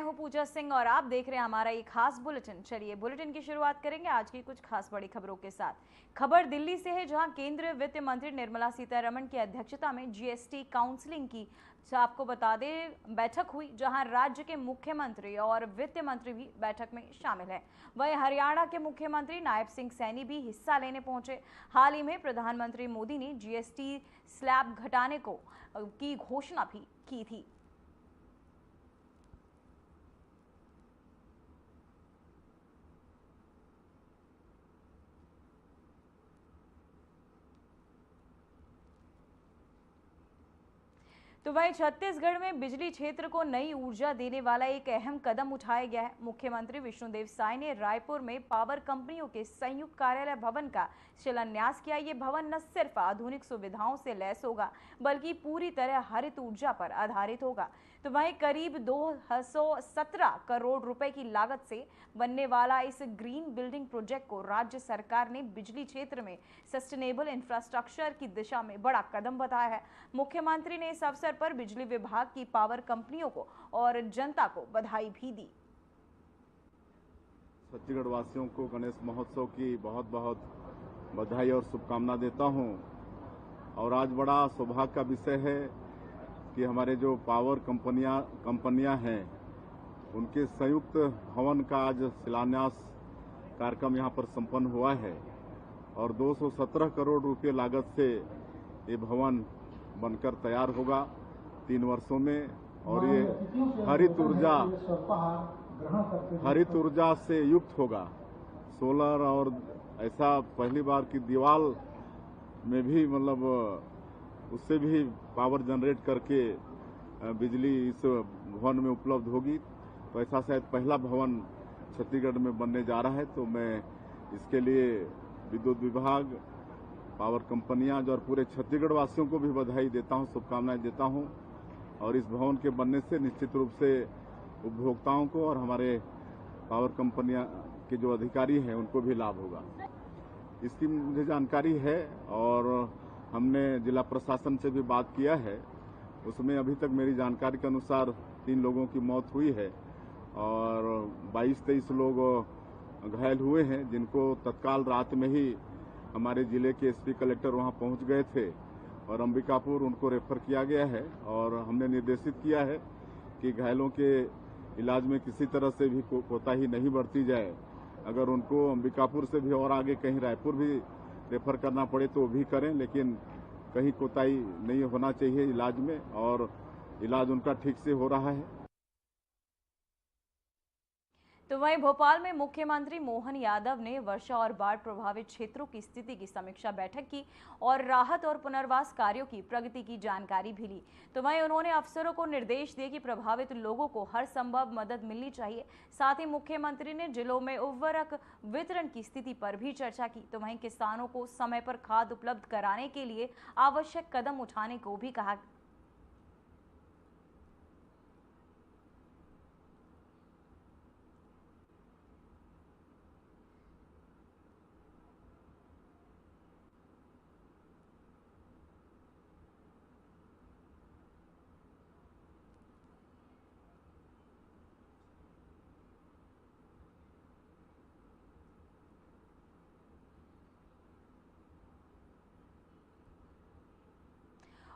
मैं हूं पूजा सिंह और आप देख रहे हैं हमारा ये खास बुलेटिन। चलिए बुलेटिन की शुरुआत करेंगे आज की कुछ खास बड़ी खबरों के साथ। खबर दिल्ली से है, जहां केंद्रीय वित्त मंत्री निर्मला सीतारमण की अध्यक्षता में जीएसटी काउंसिलिंग की आपको बता दें बैठक हुई, जहां राज्य के मुख्यमंत्री और वित्त मंत्री भी बैठक में शामिल है। वहीं हरियाणा के मुख्यमंत्री नायब सिंह सैनी भी हिस्सा लेने पहुंचे। हाल ही में प्रधानमंत्री मोदी ने जीएसटी स्लैब घटाने की घोषणा भी की थी। तो वहीं छत्तीसगढ़ में बिजली क्षेत्र को नई ऊर्जा देने वाला एक अहम कदम उठाया गया है। मुख्यमंत्री विष्णुदेव साय ने रायपुर में पावर कंपनियों के संयुक्त कार्यालय भवन का शिलान्यास किया। ये भवन न सिर्फ आधुनिक सुविधाओं से लैस होगा, बल्कि पूरी तरह हरित ऊर्जा पर आधारित होगा। तो वहीं करीब 217 करोड़ रुपए की लागत से बनने वाला इस ग्रीन बिल्डिंग प्रोजेक्ट को राज्य सरकार ने बिजली क्षेत्र में सस्टेनेबल इंफ्रास्ट्रक्चर की दिशा में बड़ा कदम बताया है। मुख्यमंत्री ने इस अवसर पर बिजली विभाग की पावर कंपनियों को और जनता को बधाई भी दी। छत्तीसगढ़ वासियों को गणेश महोत्सव की बहुत बहुत बधाई और शुभकामना देता हूं। और आज बड़ा सौभाग्य का विषय है कि हमारे जो पावर कंपनियां हैं, उनके संयुक्त भवन का आज शिलान्यास कार्यक्रम यहां पर संपन्न हुआ है और 217 करोड़ रुपए लागत से ये भवन बनकर तैयार होगा 3 वर्षों में। और ये हरित ऊर्जा से युक्त होगा। सोलर और ऐसा पहली बार की दीवार में भी मतलब उससे भी पावर जनरेट करके बिजली इस भवन में उपलब्ध होगी। तो ऐसा शायद पहला भवन छत्तीसगढ़ में बनने जा रहा है। तो मैं इसके लिए विद्युत विभाग, पावर कंपनियां और पूरे छत्तीसगढ़ वासियों को भी बधाई देता हूं, शुभकामनाएं देता हूं। और इस भवन के बनने से निश्चित रूप से उपभोक्ताओं को और हमारे पावर कंपनियां के जो अधिकारी हैं उनको भी लाभ होगा। इसकी मुझे जानकारी है और हमने जिला प्रशासन से भी बात किया है। उसमें अभी तक मेरी जानकारी के अनुसार 3 लोगों की मौत हुई है और 22-23 लोग घायल हुए हैं, जिनको तत्काल रात में ही हमारे जिले के एसपी कलेक्टर वहां पहुंच गए थे और अंबिकापुर उनको रेफर किया गया है। और हमने निर्देशित किया है कि घायलों के इलाज में किसी तरह से भी कोताही नहीं बरती जाए। अगर उनको अंबिकापुर से भी और आगे कहीं रायपुर भी रेफर करना पड़े तो भी करें, लेकिन कहीं कोताही नहीं होना चाहिए इलाज में, और इलाज उनका ठीक से हो रहा है। तो वहीं भोपाल में मुख्यमंत्री मोहन यादव ने वर्षा और बाढ़ प्रभावित क्षेत्रों की स्थिति की समीक्षा बैठक की और राहत और पुनर्वास कार्यों की प्रगति की जानकारी भी ली। तो वहीं उन्होंने अफसरों को निर्देश दिए कि प्रभावित लोगों को हर संभव मदद मिलनी चाहिए। साथ ही मुख्यमंत्री ने जिलों में उर्वरक वितरण की स्थिति पर भी चर्चा की। तो वहीं किसानों को समय पर खाद उपलब्ध कराने के लिए आवश्यक कदम उठाने को भी कहा।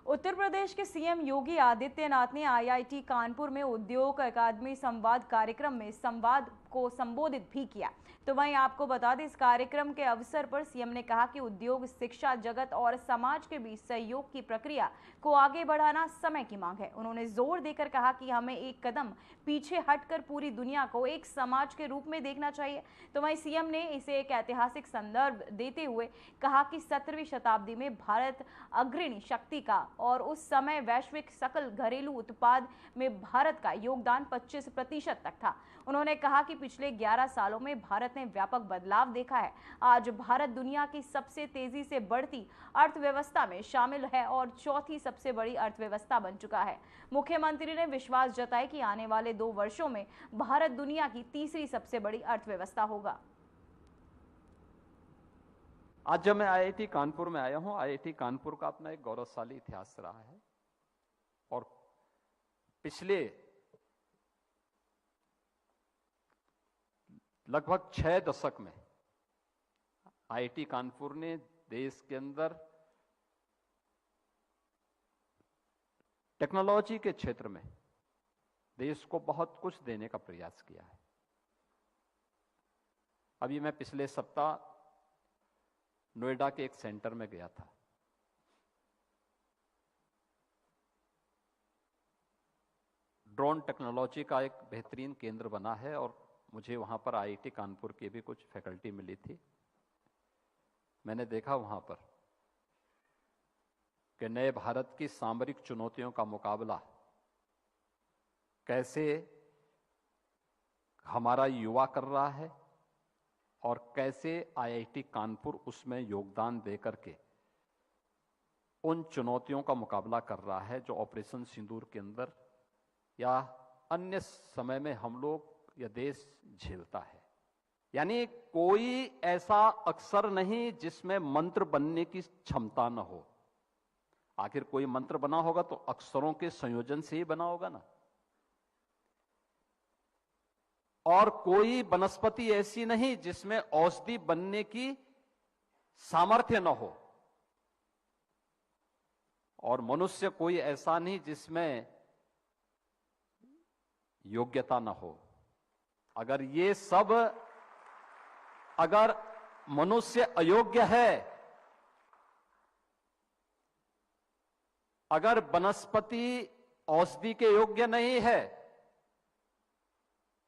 उत्तर प्रदेश के सीएम योगी आदित्यनाथ ने आईआईटी कानपुर में उद्योग अकादमी संवाद कार्यक्रम में संवाद को संबोधित भी किया। तो वहीं आपको बता दें, इस कार्यक्रम के अवसर पर सीएम ने कहा कि उद्योग, शिक्षा जगत और समाज के बीच सहयोग की प्रक्रिया को आगे बढ़ाना समय की मांग है। उन्होंने जोर देकर कहा कि हमें एक कदम पीछे हटकर पूरी दुनिया को एक समाज के रूप में देखना चाहिए। तो वहीं सीएम ने इसे एक ऐतिहासिक संदर्भ देते हुए कहा कि 17वीं शताब्दी में भारत अग्रणी शक्ति का और उस समय वैश्विक सकल घरेलू उत्पाद में भारत का योगदान 25% तक था। उन्होंने कहा कि पिछले 11 सालों में भारत ने व्यापक बदलाव देखा है। आज भारत दुनिया की सबसे तेजी से बढ़ती अर्थव्यवस्था में शामिल है और चौथी सबसे बड़ी अर्थव्यवस्था बन चुका है। मुख्यमंत्री ने विश्वास जताया कि आने वाले 2 वर्षों में भारत दुनिया की तीसरी सबसे बड़ी अर्थव्यवस्था होगा। आज जब मैं आईआईटी कानपुर में आया हूं, आईआईटी कानपुर का अपना एक गौरवशाली इतिहास रहा है और पिछले लगभग 6 दशक में आईआईटी कानपुर ने देश के अंदर टेक्नोलॉजी के क्षेत्र में देश को बहुत कुछ देने का प्रयास किया है। अभी मैं पिछले सप्ताह नोएडा के एक सेंटर में गया था। ड्रोन टेक्नोलॉजी का एक बेहतरीन केंद्र बना है और मुझे वहां पर आईआईटी कानपुर की भी कुछ फैकल्टी मिली थी। मैंने देखा वहां पर कि नए भारत की सामरिक चुनौतियों का मुकाबला कैसे हमारा युवा कर रहा है और कैसे आईआईटी कानपुर उसमें योगदान देकर के उन चुनौतियों का मुकाबला कर रहा है जो ऑपरेशन सिंदूर के अंदर या अन्य समय में हम लोग या देश झेलता है। यानी कोई ऐसा अक्षर नहीं जिसमें मंत्र बनने की क्षमता न हो। आखिर कोई मंत्र बना होगा तो अक्षरों के संयोजन से ही बना होगा ना। और कोई वनस्पति ऐसी नहीं जिसमें औषधि बनने की सामर्थ्य न हो, और मनुष्य कोई ऐसा नहीं जिसमें योग्यता न हो। अगर मनुष्य अयोग्य है, अगर वनस्पति औषधि के योग्य नहीं है,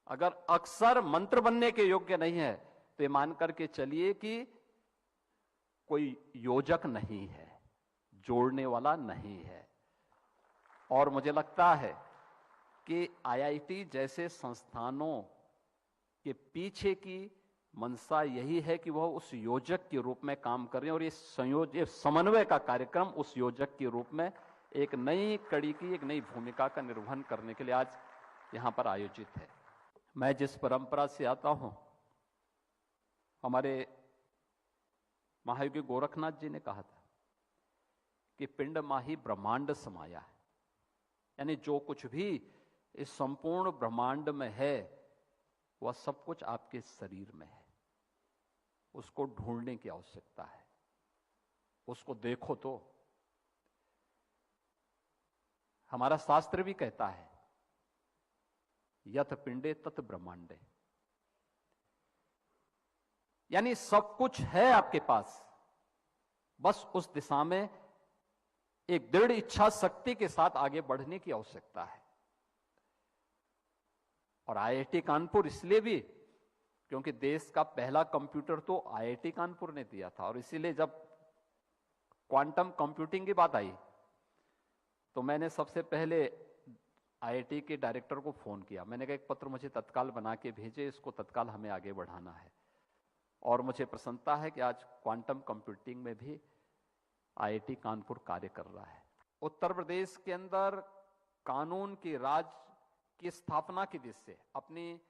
अगर अक्षर मंत्र बनने के योग्य नहीं है, तो ये मान करके चलिए कि कोई योजक नहीं है, जोड़ने वाला नहीं है। और मुझे लगता है कि आईआईटी जैसे संस्थानों के पीछे की मंशा यही है कि वह उस योजक के रूप में काम कर रहे हैं, और ये समन्वय का कार्यक्रम उस योजक के रूप में एक नई कड़ी की, एक नई भूमिका का निर्वहन करने के लिए आज यहां पर आयोजित है। मैं जिस परंपरा से आता हूं, हमारे महायोगी गोरखनाथ जी ने कहा था कि पिंड माही ब्रह्मांड समाया है। यानी जो कुछ भी इस संपूर्ण ब्रह्मांड में है वह सब कुछ आपके शरीर में है। उसको ढूंढने की आवश्यकता है, उसको देखो तो। हमारा शास्त्र भी कहता है यथ पिंडे तत् ब्रह्मांडे, यानी सब कुछ है आपके पास, बस उस दिशा में एक दृढ़ इच्छा शक्ति के साथ आगे बढ़ने की आवश्यकता है। और आईआईटी कानपुर इसलिए भी क्योंकि देश का पहला कंप्यूटर तो आईआईटी कानपुर ने दिया था, और इसीलिए जब क्वांटम कंप्यूटिंग की बात आई तो मैंने सबसे पहले आईआईटी के डायरेक्टर को फोन किया। मैंने कहा एक पत्र मुझे तत्काल बना के भेजे, इसको तत्काल हमें आगे बढ़ाना है। और मुझे प्रसन्नता है कि आज क्वांटम कंप्यूटिंग में भी आईआईटी कानपुर कार्य कर रहा है। उत्तर प्रदेश के अंदर कानून की राज की स्थापना की दिशा से अपनी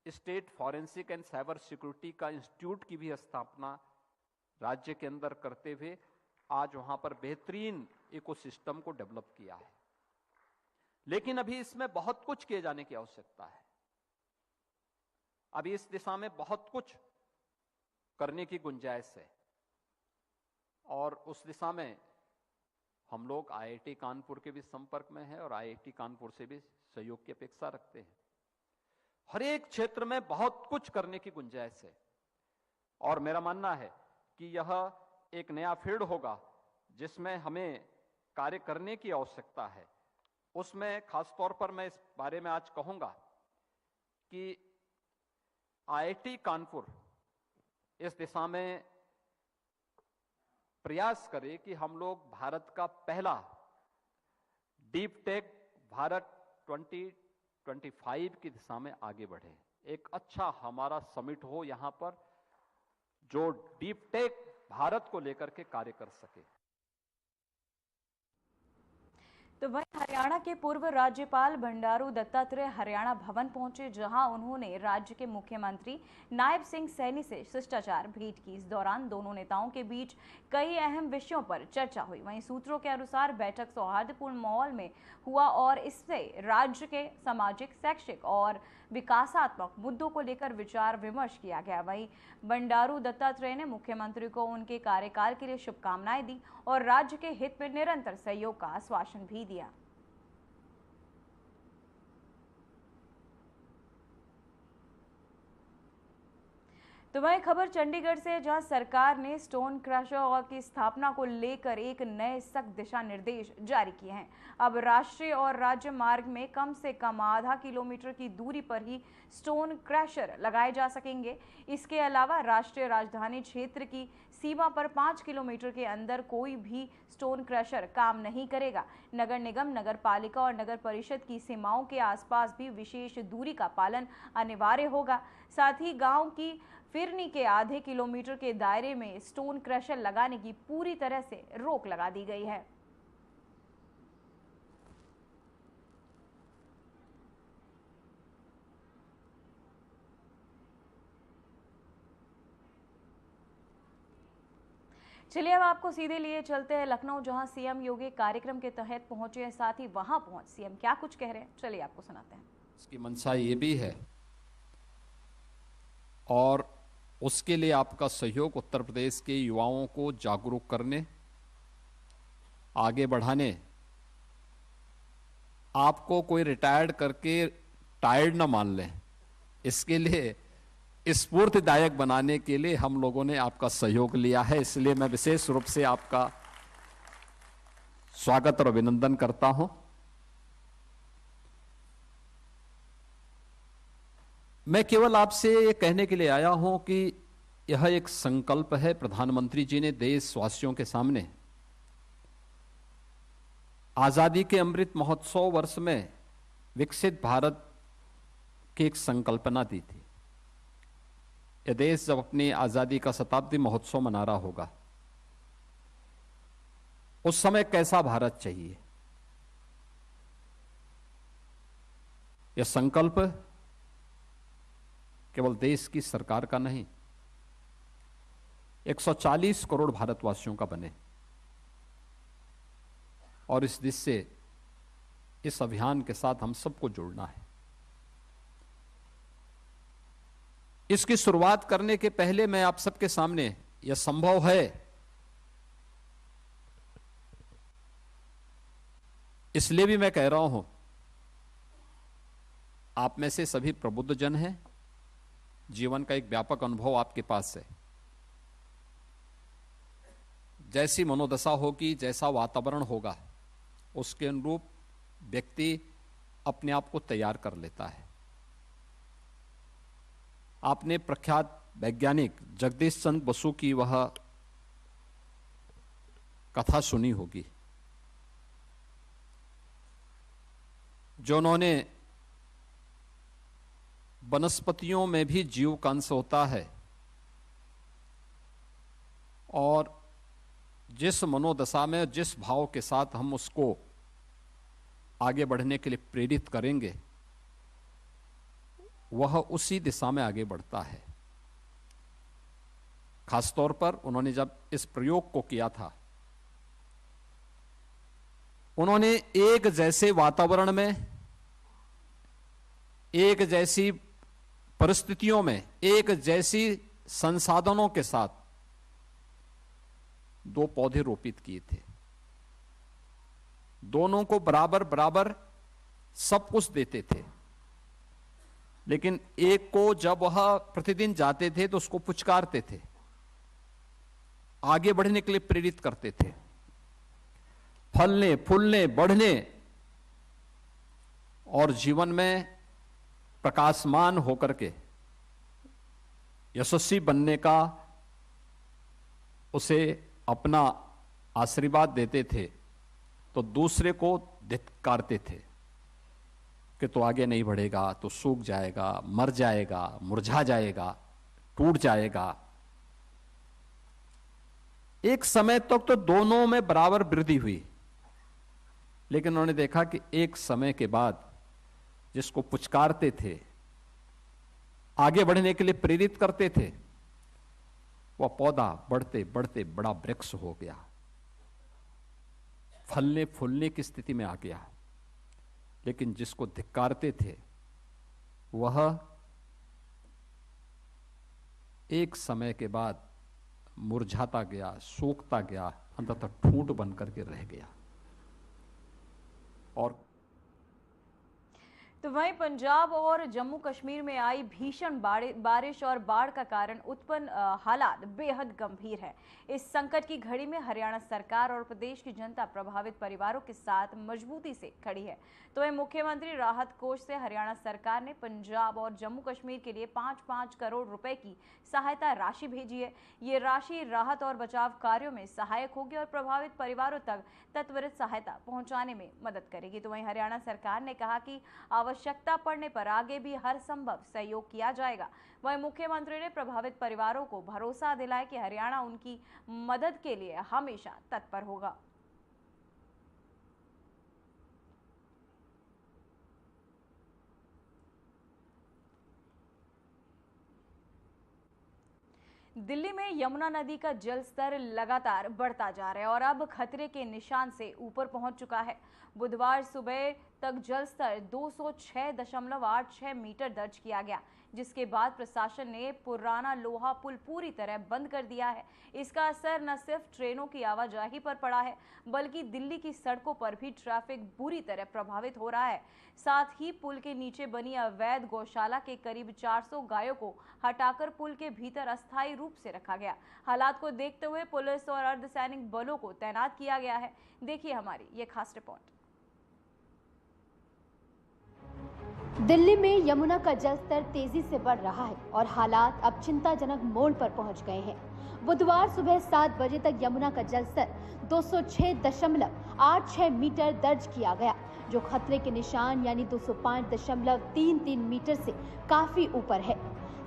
state forensic and cyber security का इंस्टीट्यूट की भी स्थापना राज्य के अंदर करते हुए आज वहां पर बेहतरीन इकोसिस्टम को डेवलप किया है। लेकिन अभी इसमें बहुत कुछ किए जाने की आवश्यकता है। अभी इस दिशा में बहुत कुछ करने की गुंजाइश है, और उस दिशा में हम लोग आईआईटी कानपुर के भी संपर्क में हैं और आईआईटी कानपुर से भी सहयोग की अपेक्षा रखते हैं। हर एक क्षेत्र में बहुत कुछ करने की गुंजाइश है, और मेरा मानना है कि यह एक नया फील्ड होगा जिसमें हमें कार्य करने की आवश्यकता है। उसमें खासतौर पर मैं इस बारे में आज कहूंगा कि आईआईटी कानपुर इस दिशा में प्रयास करे कि हम लोग भारत का पहला डीप टेक भारत 2025 की दिशा में आगे बढ़े। एक अच्छा हमारा समिट हो यहां पर जो डीप टेक भारत को लेकर के कार्य कर सके। तो वहीं हरियाणा के पूर्व राज्यपाल बंडारू दत्तात्रेय हरियाणा भवन पहुंचे, जहां उन्होंने राज्य के मुख्यमंत्री नायब सिंह सैनी से शिष्टाचार भेंट की। इस दौरान दोनों नेताओं के बीच कई अहम विषयों पर चर्चा हुई। वहीं सूत्रों के अनुसार बैठक सौहार्दपूर्ण माहौल में हुआ और इससे राज्य के सामाजिक, शैक्षिक और विकासात्मक मुद्दों को लेकर विचार विमर्श किया गया। वहीं बंडारू दत्तात्रेय ने मुख्यमंत्री को उनके कार्यकाल के लिए शुभकामनाएं दी और राज्य के हित में निरंतर सहयोग का आश्वासन भी दिया। तो वही खबर चंडीगढ़ से, जहां सरकार ने स्टोन क्रशर की स्थापना को लेकर एक नए सख्त दिशा निर्देश जारी किए हैं। अब राष्ट्रीय और राज्य मार्ग में कम से कम आधा किलोमीटर की दूरी पर ही स्टोन क्रशर लगाए जा सकेंगे। इसके अलावा राष्ट्रीय राजधानी क्षेत्र की सीमा पर 5 किलोमीटर के अंदर कोई भी स्टोन क्रशर काम नहीं करेगा। नगर निगम, नगर पालिका और नगर परिषद की सीमाओं के आसपास भी विशेष दूरी का पालन अनिवार्य होगा। साथ ही गांव की फिरनी के आधे किलोमीटर के दायरे में स्टोन क्रशर लगाने की पूरी तरह से रोक लगा दी गई है। चलिए अब आपको सीधे लिए चलते हैं लखनऊ, जहां सीएम योगी कार्यक्रम के तहत पहुंचे हैं। साथ ही वहां पहुंच सीएम क्या कुछ कह रहे हैं, चलिए आपको सुनाते हैं। इसकी मंशा ये भी है और उसके लिए आपका सहयोग उत्तर प्रदेश के युवाओं को जागरूक करने, आगे बढ़ाने, आपको कोई रिटायर्ड करके टायर्ड ना मान लें, इसके लिए स्फूर्तिदायक बनाने के लिए हम लोगों ने आपका सहयोग लिया है। इसलिए मैं विशेष रूप से आपका स्वागत और अभिनंदन करता हूं। मैं केवल आपसे ये कहने के लिए आया हूं कि यह एक संकल्प है प्रधानमंत्री जी ने देशवासियों के सामने आजादी के अमृत महोत्सव वर्ष में विकसित भारत की एक संकल्पना दी थी। यह देश जब अपनी आजादी का शताब्दी महोत्सव मना रहा होगा, उस समय कैसा भारत चाहिए, यह संकल्प केवल देश की सरकार का नहीं, 140 करोड़ भारतवासियों का बने। और इस दिशा से इस अभियान के साथ हम सबको जुड़ना है। इसकी शुरुआत करने के पहले मैं आप सबके सामने, यह संभव है इसलिए भी मैं कह रहा हूं, आप में से सभी प्रबुद्ध जन हैं, जीवन का एक व्यापक अनुभव आपके पास है। जैसी मनोदशा होगी, जैसा वातावरण होगा, उसके अनुरूप व्यक्ति अपने आप को तैयार कर लेता है। आपने प्रख्यात वैज्ञानिक जगदीश चंद्र बसु की वह कथा सुनी होगी, जो उन्होंने वनस्पतियों में भी जीव का अंश होता है और जिस मनोदशा में, जिस भाव के साथ हम उसको आगे बढ़ने के लिए प्रेरित करेंगे, वह उसी दिशा में आगे बढ़ता है। खासतौर पर उन्होंने जब इस प्रयोग को किया था, उन्होंने एक जैसे वातावरण में, एक जैसी परिस्थितियों में, एक जैसी संसाधनों के साथ 2 पौधे रोपित किए थे। दोनों को बराबर बराबर सब कुछ देते थे, लेकिन एक को जब वह प्रतिदिन जाते थे तो उसको पुचकारते थे, आगे बढ़ने के लिए प्रेरित करते थे, फलने फूलने बढ़ने और जीवन में प्रकाशमान होकर के यशस्वी बनने का उसे अपना आशीर्वाद देते थे, तो दूसरे को धिक्कारते थे कि तो आगे नहीं बढ़ेगा, तो सूख जाएगा, मर जाएगा, मुरझा जाएगा, टूट जाएगा। एक समय तक तो दोनों में बराबर वृद्धि हुई, लेकिन उन्होंने देखा कि एक समय के बाद जिसको पुचकारते थे, आगे बढ़ने के लिए प्रेरित करते थे, वह पौधा बढ़ते बढ़ते बड़ा वृक्ष हो गया, फलने फूलने की स्थिति में आ गया। लेकिन जिसको धिक्कारते थे वह एक समय के बाद मुरझाता गया, सूखता गया, अंततः ठूंठ बन करके रह गया। और तो वहीं पंजाब और जम्मू कश्मीर में आई भीषण बारिश और बाढ़ का कारण उत्पन्न हालात बेहद गंभीर है। इस संकट की घड़ी में हरियाणा सरकार और प्रदेश की जनता प्रभावित परिवारों के साथ मजबूती से खड़ी है। तो वहीं मुख्यमंत्री राहत कोष से हरियाणा सरकार ने पंजाब और जम्मू कश्मीर के लिए 5-5 करोड़ रुपए की सहायता राशि भेजी है। ये राशि राहत और बचाव कार्यों में सहायक होगी और प्रभावित परिवारों तक त्वरित सहायता पहुंचाने में मदद करेगी। तो वहीं हरियाणा सरकार ने कहा कि आवश्यकता पड़ने पर आगे भी हर संभव सहयोग किया जाएगा। वहीं मुख्यमंत्री ने प्रभावित परिवारों को भरोसा दिलाया कि हरियाणा उनकी मदद के लिए हमेशा तत्पर होगा। दिल्ली में यमुना नदी का जल स्तर लगातार बढ़ता जा रहा है और अब खतरे के निशान से ऊपर पहुंच चुका है। बुधवार सुबह तक जल स्तर 206.86 मीटर दर्ज किया गया, जिसके बाद प्रशासन ने पुराना लोहा पुल पूरी तरह बंद कर दिया है। इसका असर न सिर्फ ट्रेनों की आवाजाही पर पड़ा है, बल्कि दिल्ली की सड़कों पर भी ट्रैफिक बुरी तरह प्रभावित हो रहा है। साथ ही पुल के नीचे बनी अवैध गौशाला के करीब 400 गायों को हटाकर पुल के भीतर अस्थायी रूप से रखा गया। हालात को देखते हुए पुलिस और अर्धसैनिक बलों को तैनात किया गया है। देखिए हमारी ये खास रिपोर्ट। दिल्ली में यमुना का जलस्तर तेजी से बढ़ रहा है और हालात अब चिंताजनक मोड़ पर पहुंच गए हैं। बुधवार सुबह 7 बजे तक यमुना का जलस्तर 206.86 मीटर दर्ज किया गया, जो खतरे के निशान यानी 205.33 मीटर से काफी ऊपर है।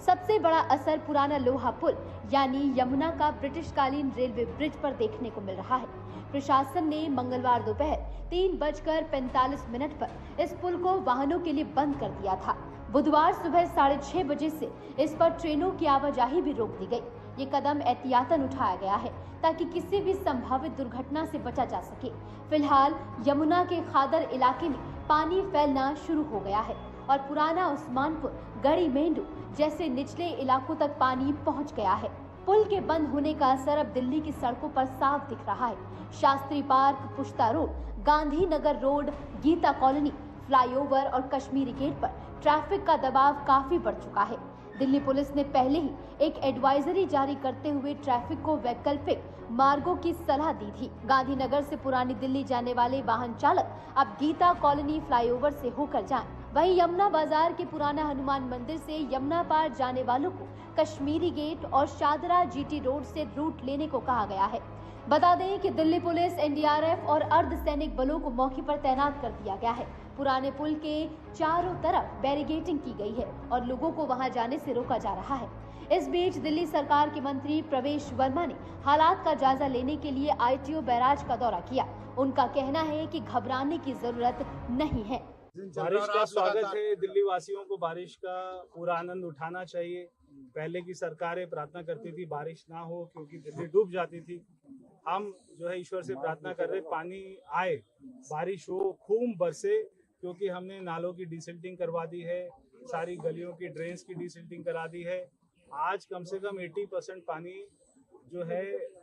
सबसे बड़ा असर पुराना लोहा पुल यानी यमुना का ब्रिटिशकालीन रेलवे ब्रिज पर देखने को मिल रहा है। प्रशासन ने मंगलवार दोपहर 3:45 पर इस पुल को वाहनों के लिए बंद कर दिया था। बुधवार सुबह 6:30 बजे से इस पर ट्रेनों की आवाजाही भी रोक दी गई। ये कदम एहतियातन उठाया गया है ताकि किसी भी संभावित दुर्घटना से बचा जा सके। फिलहाल यमुना के खादर इलाके में पानी फैलना शुरू हो गया है और पुराना उस्मानपुर, गढ़ी मेंढू जैसे निचले इलाकों तक पानी पहुंच गया है। पुल के बंद होने का असर अब दिल्ली की सड़कों पर साफ दिख रहा है। Shastri park, Pushta road, Gandhinagar road, Geeta colony, flyover और कश्मीरी गेट पर ट्रैफिक का दबाव काफी बढ़ चुका है। दिल्ली पुलिस ने पहले ही एक एडवाइजरी जारी करते हुए ट्रैफिक को वैकल्पिक मार्गों की सलाह दी थी। गांधीनगर से पुरानी दिल्ली जाने वाले वाहन चालक अब गीता कॉलोनी फ्लाईओवर से होकर जाएं। वहीं यमुना बाजार के पुराना हनुमान मंदिर से यमुना पार जाने वालों को कश्मीरी गेट और शादरा जीटी रोड से रूट लेने को कहा गया है। बता दें कि दिल्ली पुलिस, एनडीआरएफ और अर्धसैनिक बलों को मौके पर तैनात कर दिया गया है। पुराने पुल के चारों तरफ बैरिकेडिंग की गई है और लोगों को वहां जाने से रोका जा रहा है। इस बीच दिल्ली सरकार के मंत्री प्रवेश वर्मा ने हालात का जायजा लेने के लिए आईटीओ बैराज का दौरा किया। उनका कहना है कि घबराने की जरूरत नहीं है। बारिश का स्वागत है। दिल्ली वासियों को बारिश का पूरा आनंद उठाना चाहिए। पहले की सरकारें प्रार्थना करती थी बारिश ना हो क्योंकि दिल्ली डूब जाती थी। हम जो है ईश्वर से प्रार्थना कर रहे पानी आए, बारिश हो, खूब बरसे, क्योंकि हमने नालों की डिसिल्टिंग करवा दी है, सारी गलियों की ड्रेन्स की डिसिल्टिंग करा दी है। आज कम से कम 80% पानी जो है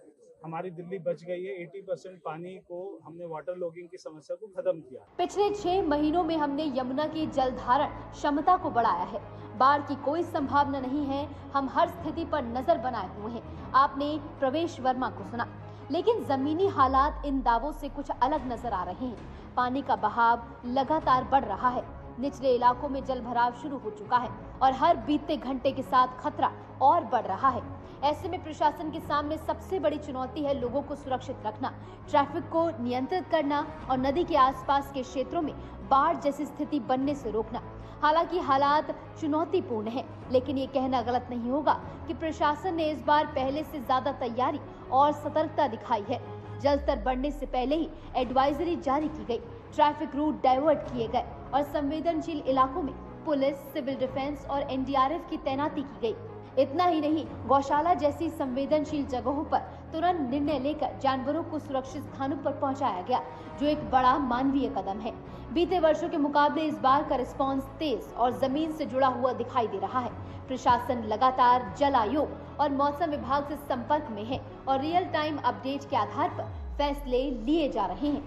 हमारी दिल्ली बच गई है। 80% पानी को हमने वाटर लॉगिंग की समस्या को खत्म किया। पिछले 6 महीनों में हमने यमुना की जल धारण क्षमता को बढ़ाया है। बाढ़ की कोई संभावना नहीं है। हम हर स्थिति पर नजर बनाए हुए हैं। आपने प्रवेश वर्मा को सुना, लेकिन जमीनी हालात इन दावों से कुछ अलग नजर आ रहे हैं। पानी का बहाव लगातार बढ़ रहा है। निचले इलाकों में जल भराव शुरू हो चुका है और हर बीतते घंटे के साथ खतरा और बढ़ रहा है। ऐसे में प्रशासन के सामने सबसे बड़ी चुनौती है लोगों को सुरक्षित रखना, ट्रैफिक को नियंत्रित करना और नदी के आसपास के क्षेत्रों में बाढ़ जैसी स्थिति बनने से रोकना। हालांकि हालात चुनौतीपूर्ण हैं, लेकिन ये कहना गलत नहीं होगा कि प्रशासन ने इस बार पहले से ज्यादा तैयारी और सतर्कता दिखाई है। जलस्तर बढ़ने से पहले ही एडवाइजरी जारी की गई, ट्रैफिक रूट डाइवर्ट किए गए और संवेदनशील इलाकों में पुलिस, सिविल डिफेंस और एनडीआरएफ की तैनाती की गई। इतना ही नहीं, गौशाला जैसी संवेदनशील जगहों पर तुरंत निर्णय लेकर जानवरों को सुरक्षित स्थानों पर पहुंचाया गया, जो एक बड़ा मानवीय कदम है। बीते वर्षों के मुकाबले इस बार का रिस्पांस तेज और जमीन से जुड़ा हुआ दिखाई दे रहा है। प्रशासन लगातार जल आयोग और मौसम विभाग से संपर्क में है और रियल टाइम अपडेट के आधार पर फैसले लिए जा रहे हैं।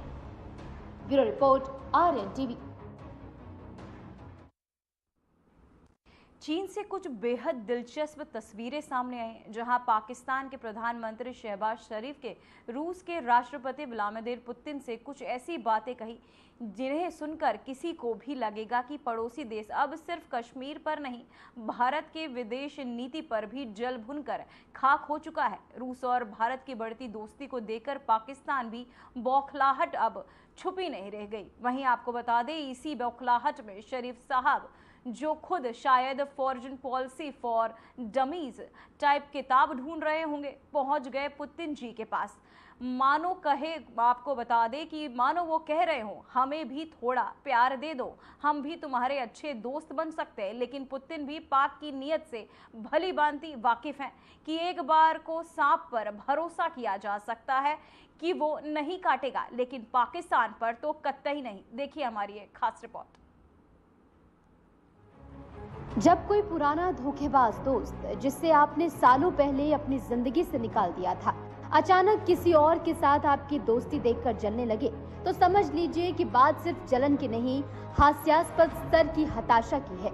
Bureau report, Aryan TV. चीन से कुछ बेहद दिलचस्प तस्वीरें सामने आई, जहां पाकिस्तान के प्रधानमंत्री शहबाज शरीफ के रूस के राष्ट्रपति व्लादिमीर पुतिन से कुछ ऐसी बातें कही जिन्हें सुनकर किसी को भी लगेगा कि पड़ोसी देश अब सिर्फ कश्मीर पर नहीं, भारत के विदेश नीति पर भी जल भुनकर खाक हो चुका है। रूस और भारत की बढ़ती दोस्ती को देखकर पाकिस्तान भी बौखलाहट अब छुपी नहीं रह गई। वहीं आपको बता दें, इसी बौखलाहट में शरीफ साहब, जो खुद शायद foreign policy for dummies type किताब ढूंढ रहे होंगे, पहुंच गए पुतिन जी के पास। मानो कहे, आपको बता दें कि मानो वो कह रहे हो, हमें भी थोड़ा प्यार दे दो, हम भी तुम्हारे अच्छे दोस्त बन सकते हैं। लेकिन पुतिन भी पाक की नीयत से भली भांति वाकिफ हैं कि एक बार को सांप पर भरोसा किया जा सकता है कि वो नहीं काटेगा, लेकिन पाकिस्तान पर तो कतई नहीं। देखिए हमारी एक खास रिपोर्ट। जब कोई पुराना धोखेबाज दोस्त, जिससे आपने सालों पहले अपनी जिंदगी से निकाल दिया था, अचानक किसी और के साथ आपकी दोस्ती देखकर जलने लगे, तो समझ लीजिए कि बात सिर्फ जलन की नहीं, हास्यास्पद स्तर की हताशा की है।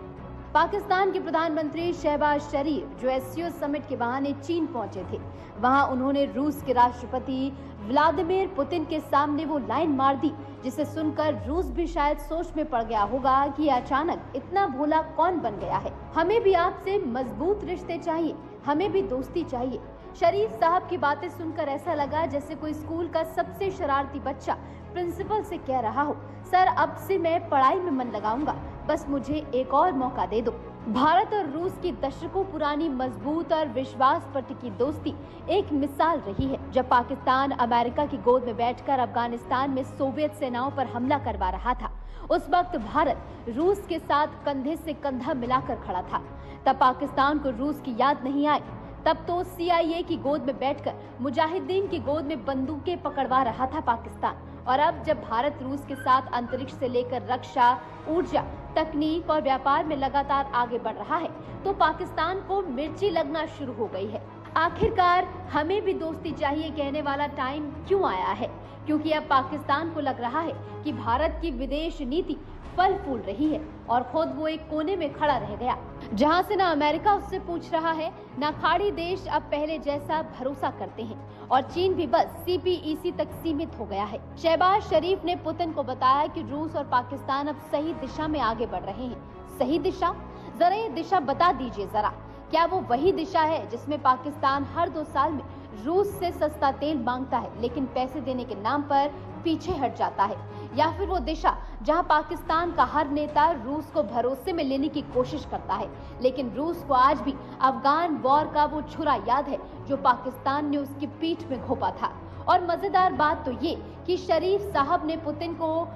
पाकिस्तान के प्रधानमंत्री शहबाज शरीफ, जो एससीओ समिट के बहाने चीन पहुंचे थे, वहां उन्होंने रूस के राष्ट्रपति व्लादिमीर पुतिन के सामने वो लाइन मार दी जिसे सुनकर रूस भी शायद सोच में पड़ गया होगा कि अचानक इतना भोला कौन बन गया है। हमें भी आपसे मजबूत रिश्ते चाहिए, हमें भी दोस्ती चाहिए। शरीफ साहब की बातें सुनकर ऐसा लगा जैसे कोई स्कूल का सबसे शरारती बच्चा प्रिंसिपल से कह रहा हो, सर अब से मैं पढ़ाई में मन लगाऊंगा, बस मुझे एक और मौका दे दो। भारत और रूस की दशकों पुरानी मजबूत और विश्वास पर टिकी दोस्ती एक मिसाल रही है। जब पाकिस्तान अमेरिका की गोद में बैठकर अफगानिस्तान में सोवियत सेनाओं पर हमला करवा रहा था, उस वक्त भारत रूस के साथ कंधे से कंधा मिलाकर खड़ा था। तब पाकिस्तान को रूस की याद नहीं आई, तब तो CIA की गोद में बैठकर मुजाहिदीन की गोद में बंदूकें पकड़वा रहा था पाकिस्तान। और अब जब भारत रूस के साथ अंतरिक्ष से लेकर रक्षा, ऊर्जा, तकनीक और व्यापार में लगातार आगे बढ़ रहा है, तो पाकिस्तान को मिर्ची लगना शुरू हो गई है। आखिरकार हमें भी दोस्ती चाहिए कहने वाला टाइम क्यों आया है? क्योंकि अब पाकिस्तान को लग रहा है कि भारत की विदेश नीति फल फूल रही है और खुद वो एक कोने में खड़ा रह गया, जहां से ना अमेरिका उससे पूछ रहा है, ना खाड़ी देश अब पहले जैसा भरोसा करते हैं, और चीन भी बस CPEC तक सीमित हो गया है। शहबाज शरीफ ने पुतिन को बताया कि रूस और पाकिस्तान अब सही दिशा में आगे बढ़ रहे हैं। सही दिशा? जरा ये दिशा बता दीजिए जरा। क्या वो वही दिशा है जिसमें पाकिस्तान हर 2 साल में रूस से सस्ता तेल मांगता है, लेकिन पैसे देने के नाम पर पीछे हट जाता है? या फिर वो दिशा जहां पाकिस्तान का हर नेता रूस को भरोसे में लेने की कोशिश करता है, लेकिन रूस को आज भी अफगान वॉर का वो छुरा याद है जो पाकिस्तान ने उसकी पीठ में घोंपा था। और मजेदार बात तो ये कि शरीफ साहब ने पुतिन को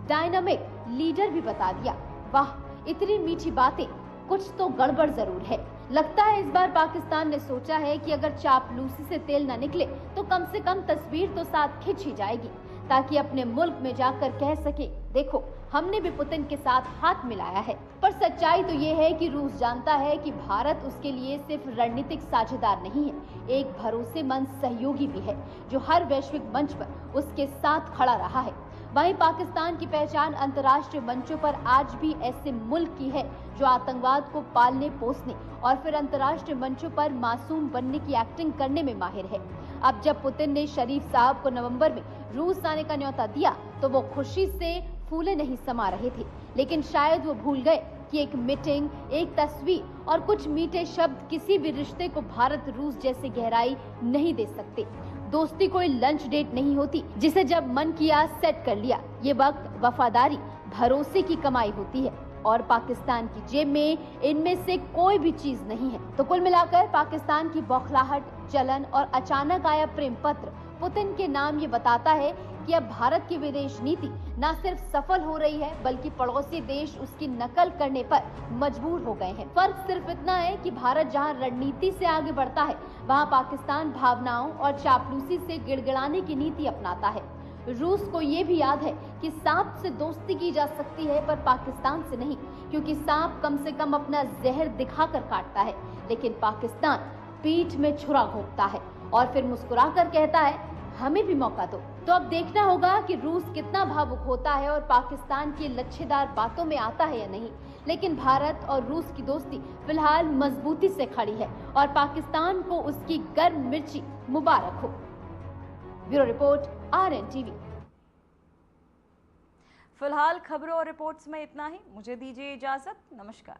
डायनामिक लीडर भी बता दिया। वाह, इतनी मीठी बातें, कुछ तो गड़बड़ जरूर है। लगता है इस बार पाकिस्तान ने सोचा है कि अगर चापलूसी से तेल न निकले तो कम से कम तस्वीर तो साथ खिंच ही जाएगी, ताकि अपने मुल्क में जाकर कह सके, देखो हमने भी पुतिन के साथ हाथ मिलाया है। पर सच्चाई तो ये है कि रूस जानता है कि भारत उसके लिए सिर्फ रणनीतिक साझेदार नहीं है, एक भरोसेमंद सहयोगी भी है जो हर वैश्विक मंच पर उसके साथ खड़ा रहा है। वहीं पाकिस्तान की पहचान अंतर्राष्ट्रीय मंचों पर आज भी ऐसे मुल्क की है जो आतंकवाद को पालने पोसने और फिर अंतर्राष्ट्रीय मंचों पर मासूम बनने की एक्टिंग करने में माहिर है। अब जब पुतिन ने शरीफ साहब को नवंबर में रूस आने का न्योता दिया तो वो खुशी से फूले नहीं समा रहे थे, लेकिन शायद वो भूल गए कि एक मीटिंग, एक तस्वीर और कुछ मीठे शब्द किसी भी रिश्ते को भारत रूस जैसे गहराई नहीं दे सकते। दोस्ती कोई लंच डेट नहीं होती जिसे जब मन किया सेट कर लिया। ये वक्त वफादारी, भरोसे की कमाई होती है और पाकिस्तान की जेब में इनमें से कोई भी चीज नहीं है। तो कुल मिलाकर पाकिस्तान की बौखलाहट, जलन और अचानक आया प्रेम पत्र पुतिन के नाम ये बताता है कि अब भारत की विदेश नीति न सिर्फ सफल हो रही है बल्कि पड़ोसी देश उसकी नकल करने पर मजबूर हो गए हैं। फर्क सिर्फ इतना है कि भारत जहां रणनीति से आगे बढ़ता है, वहां पाकिस्तान भावनाओं और चापलूसी से गिड़गिड़ाने की नीति अपनाता है। रूस को ये भी याद है कि सांप से दोस्ती की जा सकती है पर पाकिस्तान से नहीं, क्योंकि सांप कम से कम अपना जहर दिखाकर काटता है, लेकिन पाकिस्तान पीठ में छुरा घोंपता है और फिर मुस्कुराकर कहता है हमें भी मौका दो। तो अब देखना होगा कि रूस कितना भावुक होता है और पाकिस्तान की लच्छेदार बातों में आता है या नहीं। लेकिन भारत और रूस की दोस्ती फिलहाल मजबूती से खड़ी है और पाकिस्तान को उसकी गर्म मिर्ची मुबारक हो। Bureau report, RNTV। फिलहाल खबरों और रिपोर्ट्स में इतना ही। मुझे दीजिए इजाजत। नमस्कार।